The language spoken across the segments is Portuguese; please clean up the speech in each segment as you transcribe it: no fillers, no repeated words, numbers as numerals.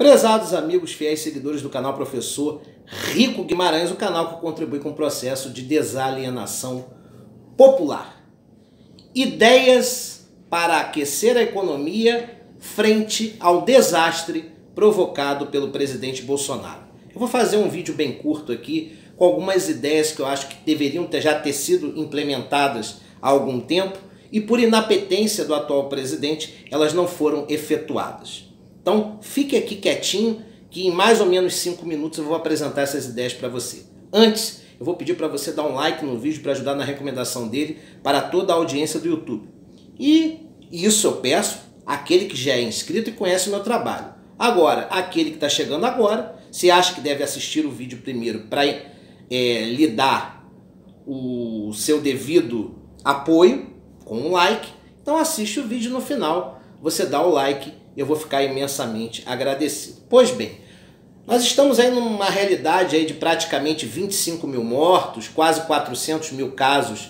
Prezados amigos, fiéis seguidores do canal Professor Rico Guimarães, o canal que contribui com o processo de desalienação popular. Ideias para aquecer a economia frente ao desastre provocado pelo presidente Bolsonaro. Eu vou fazer um vídeo bem curto aqui com algumas ideias que eu acho que deveriam já ter sido implementadas há algum tempo e por inapetência do atual presidente elas não foram efetuadas. Então fique aqui quietinho que em mais ou menos 5 minutos eu vou apresentar essas ideias para você. Antes, eu vou pedir para você dar um like no vídeo para ajudar na recomendação dele para toda a audiência do YouTube. E isso eu peço àquele que já é inscrito e conhece o meu trabalho. Agora, aquele que está chegando agora, se acha que deve assistir o vídeo primeiro para lhe dar o seu devido apoio com um like, então assiste o vídeo no final, você dá o like, eu vou ficar imensamente agradecido. Pois bem, nós estamos aí numa realidade aí de praticamente 25 mil mortos, quase 400 mil casos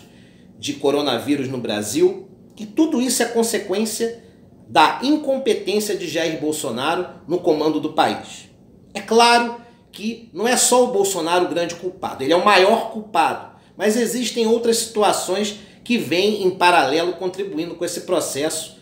de coronavírus no Brasil, e tudo isso é consequência da incompetência de Jair Bolsonaro no comando do país. É claro que não é só o Bolsonaro o grande culpado, ele é o maior culpado, mas existem outras situações que vêm em paralelo contribuindo com esse processo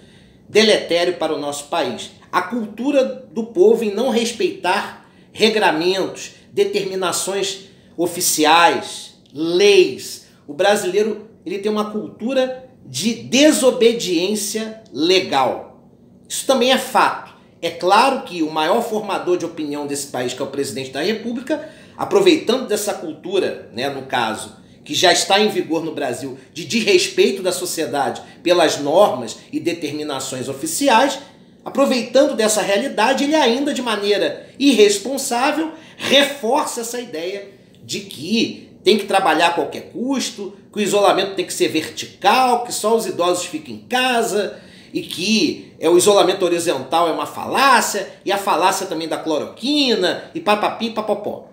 deletério para o nosso país. A cultura do povo em não respeitar regramentos, determinações oficiais, leis. O brasileiro ele tem uma cultura de desobediência legal. Isso também é fato. É claro que o maior formador de opinião desse país, que é o presidente da República, aproveitando dessa cultura, no caso, que já está em vigor no Brasil, de desrespeito da sociedade pelas normas e determinações oficiais, aproveitando dessa realidade, ele ainda de maneira irresponsável reforça essa ideia de que tem que trabalhar a qualquer custo, que o isolamento tem que ser vertical, que só os idosos ficam em casa e que o isolamento horizontal é uma falácia, e a falácia também da cloroquina, e papapi, papopó.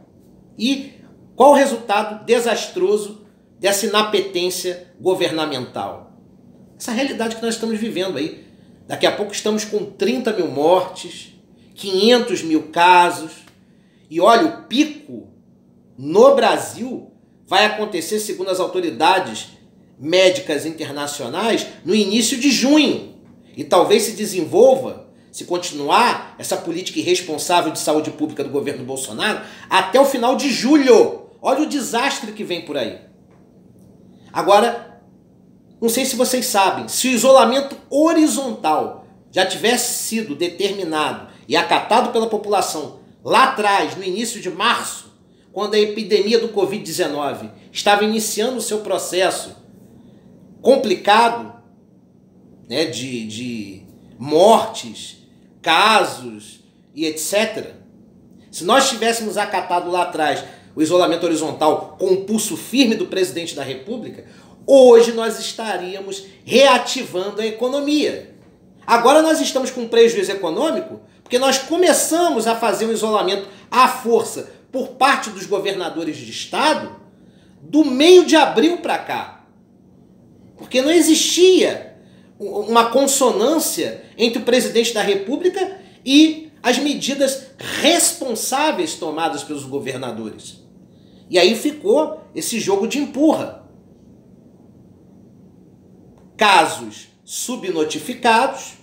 E qual o resultado desastroso dessa inapetência governamental? Essa realidade que nós estamos vivendo aí. Daqui a pouco estamos com 30 mil mortes, 500 mil casos, e olha, o pico no Brasil vai acontecer, segundo as autoridades médicas internacionais, no início de junho. E talvez se desenvolva, se continuar essa política irresponsável de saúde pública do governo Bolsonaro, até o final de julho. Olha o desastre que vem por aí. Agora, não sei se vocês sabem, se o isolamento horizontal já tivesse sido determinado e acatado pela população lá atrás, no início de março, quando a epidemia do Covid-19 estava iniciando o seu processo complicado, de mortes, casos e etc. Se nós tivéssemos acatado lá atrás o isolamento horizontal com o pulso firme do presidente da República, hoje nós estaríamos reativando a economia. Agora nós estamos com prejuízo econômico porque nós começamos a fazer o isolamento à força por parte dos governadores de estado do meio de abril para cá. Porque não existia uma consonância entre o presidente da República e as medidas responsáveis tomadas pelos governadores. E aí ficou esse jogo de empurra. Casos subnotificados,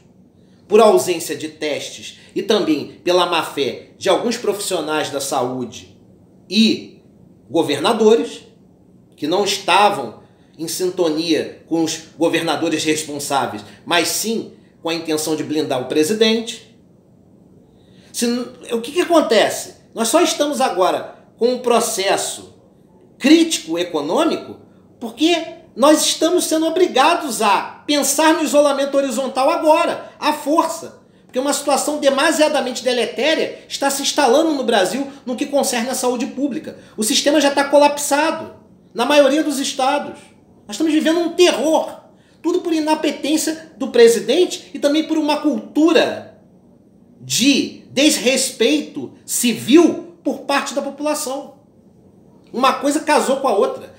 por ausência de testes e também pela má-fé de alguns profissionais da saúde e governadores, que não estavam em sintonia com os governadores responsáveis, mas sim com a intenção de blindar o presidente. O que acontece? Nós só estamos agora com um processo crítico econômico porque nós estamos sendo obrigados a pensar no isolamento horizontal agora, à força. Porque uma situação demasiadamente deletéria está se instalando no Brasil no que concerne à saúde pública. O sistema já está colapsado na maioria dos estados. Nós estamos vivendo um terror. Tudo por inapetência do presidente e também por uma cultura de desrespeito civil por parte da população. Uma coisa casou com a outra.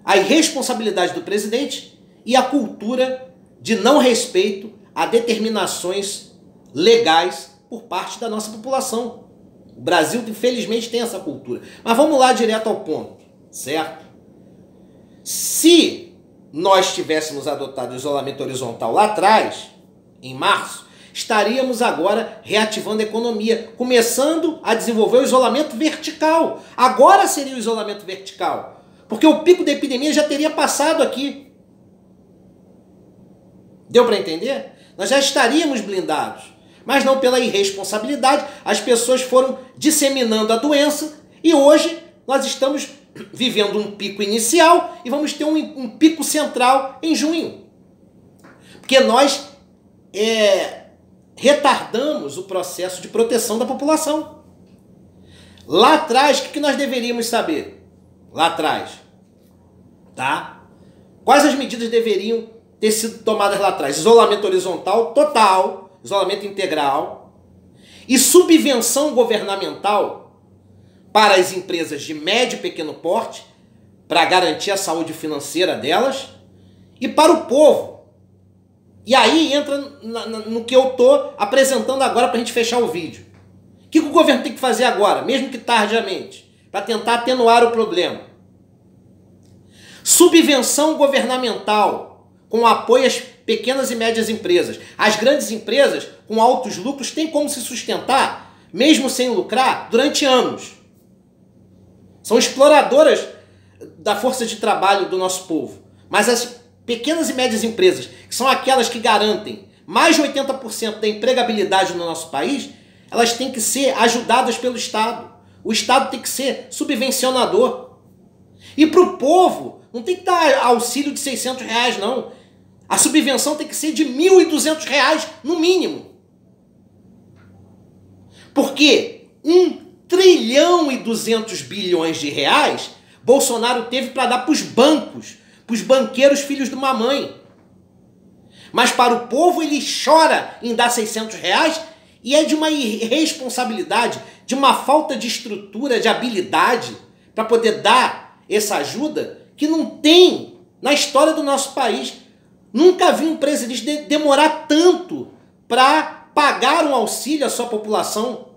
A irresponsabilidade do presidente e a cultura de não respeito a determinações legais por parte da nossa população. O Brasil, infelizmente, tem essa cultura. Mas vamos lá direto ao ponto, certo? Se nós tivéssemos adotado o isolamento horizontal lá atrás, em março, estaríamos agora reativando a economia, começando a desenvolver o isolamento vertical. Agora seria o isolamento vertical, porque o pico da epidemia já teria passado aqui. Deu para entender? Nós já estaríamos blindados, mas não pela irresponsabilidade. As pessoas foram disseminando a doença e hoje nós estamos vivendo um pico inicial e vamos ter um pico central em junho. Porque nós retardamos o processo de proteção da população. Lá atrás, o que nós deveríamos saber? Lá atrás, tá? Quais as medidas deveriam ter sido tomadas lá atrás? Isolamento horizontal total, isolamento integral e subvenção governamental para as empresas de médio e pequeno porte, para garantir a saúde financeira delas, e para o povo. E aí entra no que eu estou apresentando agora para a gente fechar o vídeo. O que o governo tem que fazer agora, mesmo que tardiamente, para tentar atenuar o problema? Subvenção governamental com apoio às pequenas e médias empresas. As grandes empresas, com altos lucros, têm como se sustentar, mesmo sem lucrar, durante anos. São exploradoras da força de trabalho do nosso povo. Mas as pequenas e médias empresas, que são aquelas que garantem mais de 80% da empregabilidade no nosso país, elas têm que ser ajudadas pelo Estado. O Estado tem que ser subvencionador. E para o povo, não tem que dar auxílio de R$600, não. A subvenção tem que ser de R$1.200, no mínimo. Porque 1,2 trilhão Bolsonaro teve para dar para os bancos, para os banqueiros filhos de uma mãe. Mas para o povo ele chora em dar R$600 e é de uma irresponsabilidade, de uma falta de estrutura, de habilidade para poder dar essa ajuda que não tem na história do nosso país. Nunca vi um presidente demorar tanto para pagar um auxílio à sua população.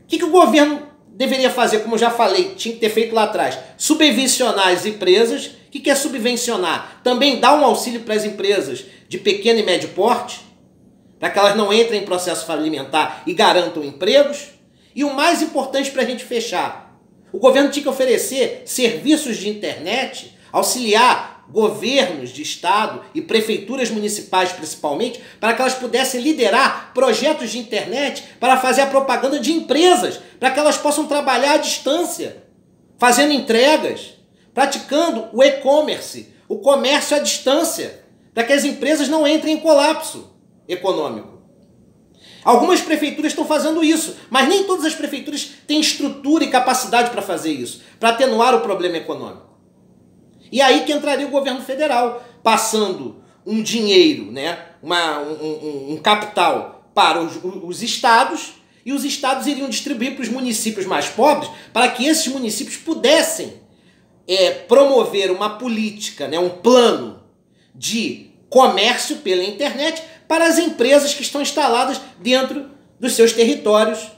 O que o governo deveria fazer, como eu já falei, tinha que ter feito lá atrás? Subvencionar as empresas. O que é subvencionar? Também dar um auxílio para as empresas de pequeno e médio porte, para que elas não entrem em processo falimentar e garantam empregos. E o mais importante para a gente fechar, o governo tinha que oferecer serviços de internet, auxiliar governos de estado e prefeituras municipais principalmente, para que elas pudessem liderar projetos de internet para fazer a propaganda de empresas, para que elas possam trabalhar à distância, fazendo entregas, praticando o e-commerce, o comércio à distância, para que as empresas não entrem em colapso econômico. Algumas prefeituras estão fazendo isso, mas nem todas as prefeituras têm estrutura e capacidade para fazer isso, para atenuar o problema econômico. E aí que entraria o governo federal, passando um dinheiro, né, um capital para os estados, e os estados iriam distribuir para os municípios mais pobres, para que esses municípios pudessem promover uma política, né, um plano de comércio pela internet para as empresas que estão instaladas dentro dos seus territórios,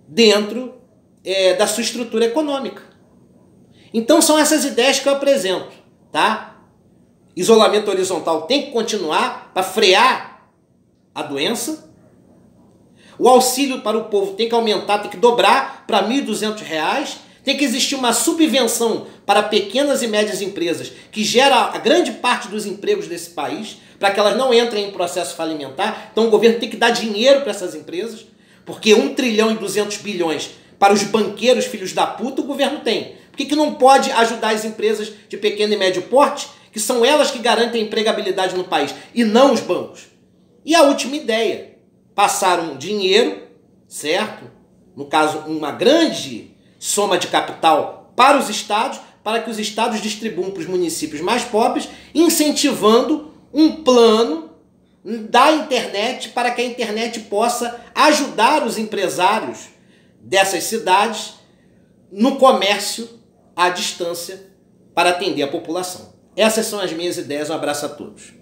dentro da sua estrutura econômica. Então são essas ideias que eu apresento, tá? Isolamento horizontal tem que continuar para frear a doença. O auxílio para o povo tem que aumentar, tem que dobrar para R$1.200. Tem que existir uma subvenção para pequenas e médias empresas que gera a grande parte dos empregos desse país, para que elas não entrem em processo falimentar. Então o governo tem que dar dinheiro para essas empresas, porque 1,2 trilhão para os banqueiros filhos da puta o governo tem. Por que não pode ajudar as empresas de pequeno e médio porte, que são elas que garantem a empregabilidade no país, e não os bancos? E a última ideia, passar um dinheiro, certo? No caso, uma grande soma de capital para os estados, para que os estados distribuam para os municípios mais pobres, incentivando um plano da internet para que a internet possa ajudar os empresários dessas cidades no comércio à distância para atender a população. Essas são as minhas ideias. Um abraço a todos.